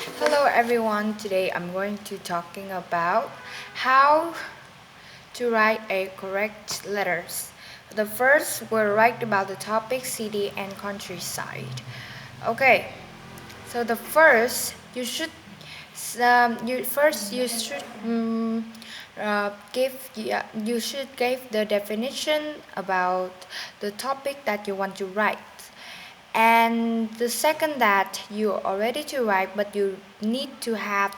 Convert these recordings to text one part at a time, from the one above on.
Hello everyone. Today I'm going to talking about how to write a correct letters. The first we'll write about the topic city and countryside. Okay. So the first you should you should give the definition about the topic that you want to write. And the second that you're all ready to write, but you need to have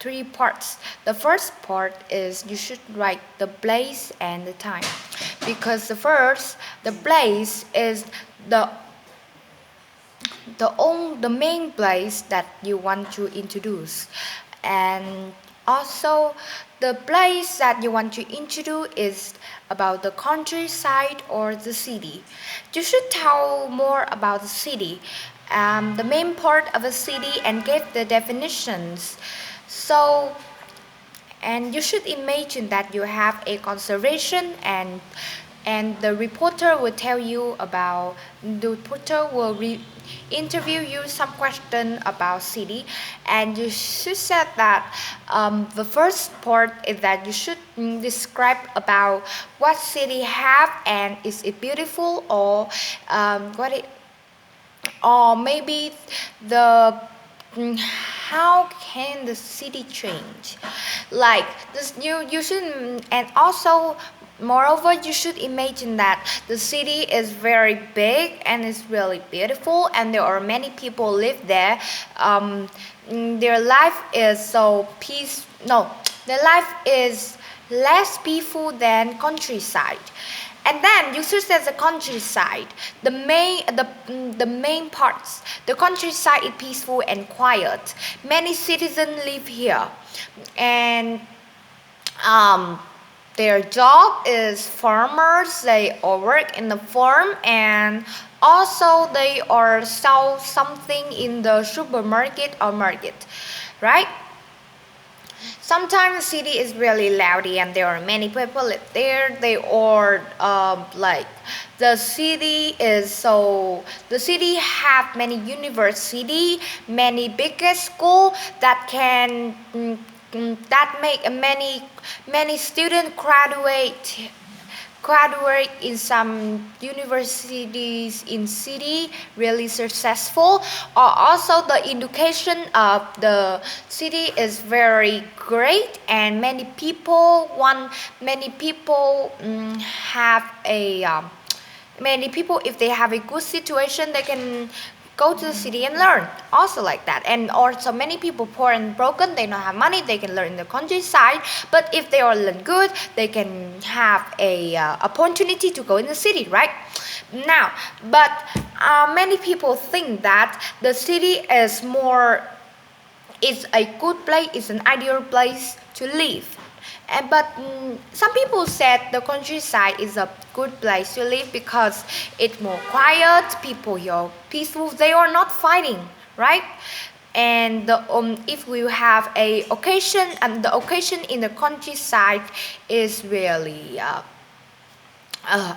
three parts. The first part is you should write the place and the time, because the place is the the main place that you want to introduce, and also the place that you want to introduce is about the countryside or the city. You should tell more about the city, the main part of a city, and give the definitions. So, and you should imagine that you have a conservation, and the reporter will tell you about the reporter will interview you some question about city, and you should say that the first part is that you should describe about what city have, and is it beautiful, or what it, or maybe the how can the city change, like this you should, and also moreover you should imagine that the city is very big and it's really beautiful, and there are many people live there. Their life is so peace no their life is less peaceful than countryside. And then you choose as a countryside. The main parts. The countryside is peaceful and quiet. Many citizens live here, and um, their job is farmers. They all work in the farm, and also they are sell something in the supermarket or market, right? Sometimes the city is really loud and there are many people live there. They are like the city have many university, many biggest school that can that make many students graduate in some universities in city really successful, or also the education of the city is very great, and many people have a many people, if they have a good situation, they can go to the city and learn also like that. And also many people poor and broken, they don't have money, they can learn in the countryside, but if they are learn good, they can have a opportunity to go in the city, right? Now, but many people think that the city is a good place, is an ideal place to live. But some people said the countryside is a good place to live because it's more quiet, people here peaceful, they are not fighting, right? And if we have a occasion, and the occasion in the countryside is really I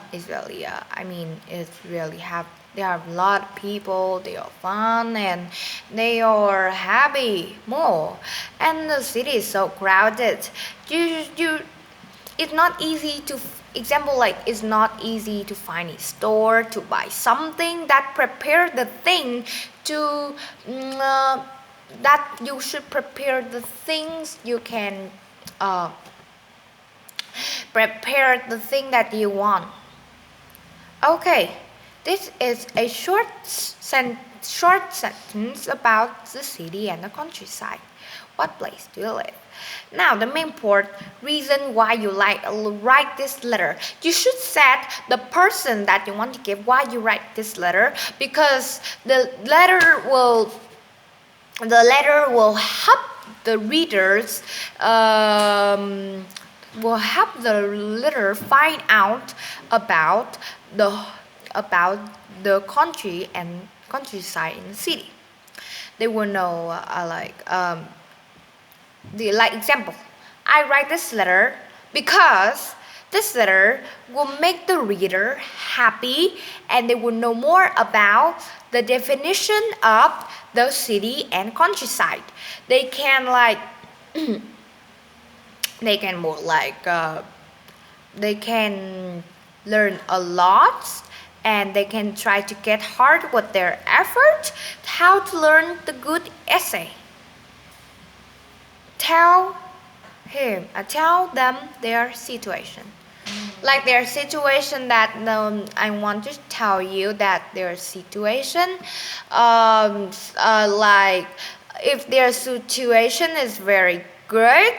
mean it's really have there are a lot of people, they are fun and they are happy more. And the city is so crowded. You it's not easy to example, like it's not easy to find a store to buy something that prepare the thing to that you should prepare the things you can uh, prepare the thing that you want. Okay, this is a short sentence about the city and the countryside. What place do you live? Now, the main part, reason why you write this letter. You should set the person that you want to give why you write this letter, because the letter will help the readers will help the leader find out about the about the country and countryside in the city. They will know the like example. I write this letter because This letter will make the reader happy and they will know more about the definition of the city and countryside. They can like they can more like they can learn a lot and they can try to get hard with their effort how to learn the good essay. Tell them their situation, like their situation that I want to tell you that their situation like if their situation is very good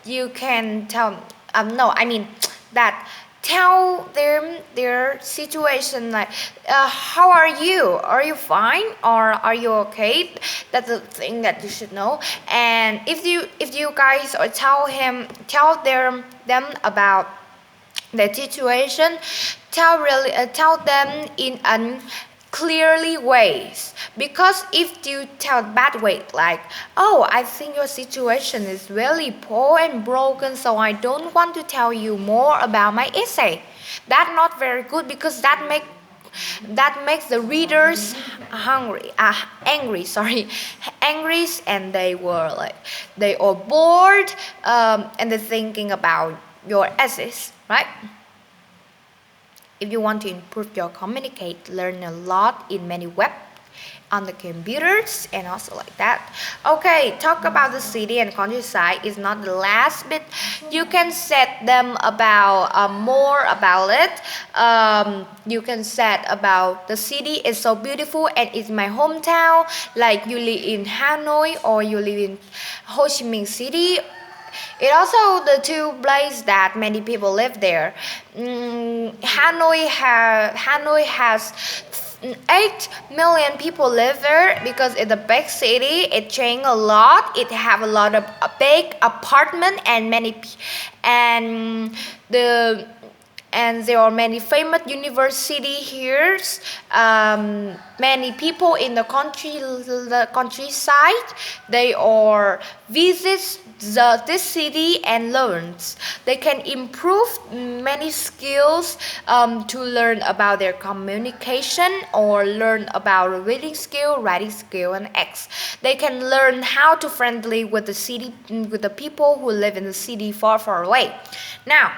you can tell no I mean that tell them their situation like how are you fine or are you okay, that's the thing that you should know. And if you guys or tell them about the situation, tell them in an clearly ways, because if you tell bad way like oh I think your situation is really poor and broken so I don't want to tell you more about my essay, that's not very good because that makes the readers angry and they are bored and they're thinking about your essays, right? If you want to improve your communicate, learn a lot in many web on the computers and also like that. Okay, talk about the city and countryside is not the last bit. You can set them about more about it. You can set about the city is so beautiful and it's my hometown. Like you live in Hanoi or you live in Ho Chi Minh City. It also the two places that many people live there. Hanoi has 8 million people live there because it's a big city. It changed a lot. It have a lot of a big apartment and and the and there are many famous university here. Many people in the countryside they are visit this city and learns. They can improve many skills to learn about their communication or learn about reading skill, writing skill, and X. They can learn how to friendly with the city with the people who live in the city far away. Now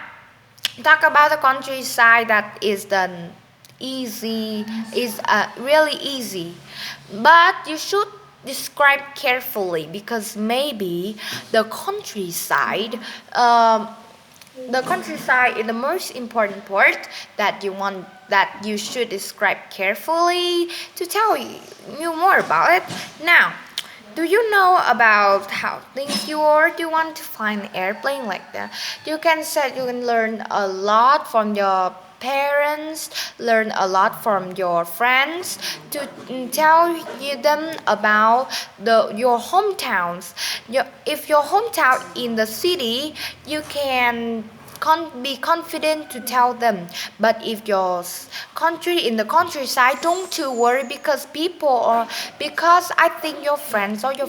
talk about the countryside that is done easy is really easy, but you should describe carefully because maybe the countryside is the most important part that you should describe carefully to tell you more about it. Now do you know about how things you are? Do you want to find an airplane like that? You can learn a lot from your parents, learn a lot from your friends to tell them about your hometowns. If your hometown in the city, you can be confident to tell them, but if your country in the countryside, don't too worry because I think your friends or your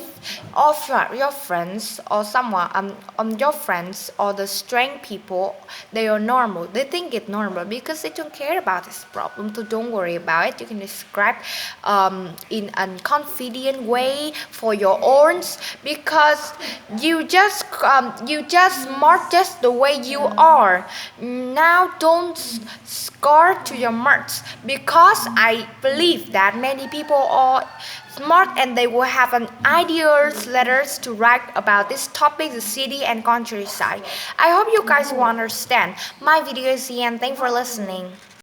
friends or someone your friends or the strange people, they are normal, they think it's normal because they don't care about this problem, so don't worry about it. You can describe in a confident way for your own because you just mark just the way you are. Now don't score to your marks because I believe that many people are smart and they will have an ideas letters to write about this topic, the city and countryside. I hope you guys will understand. My video is the end. Thanks for listening.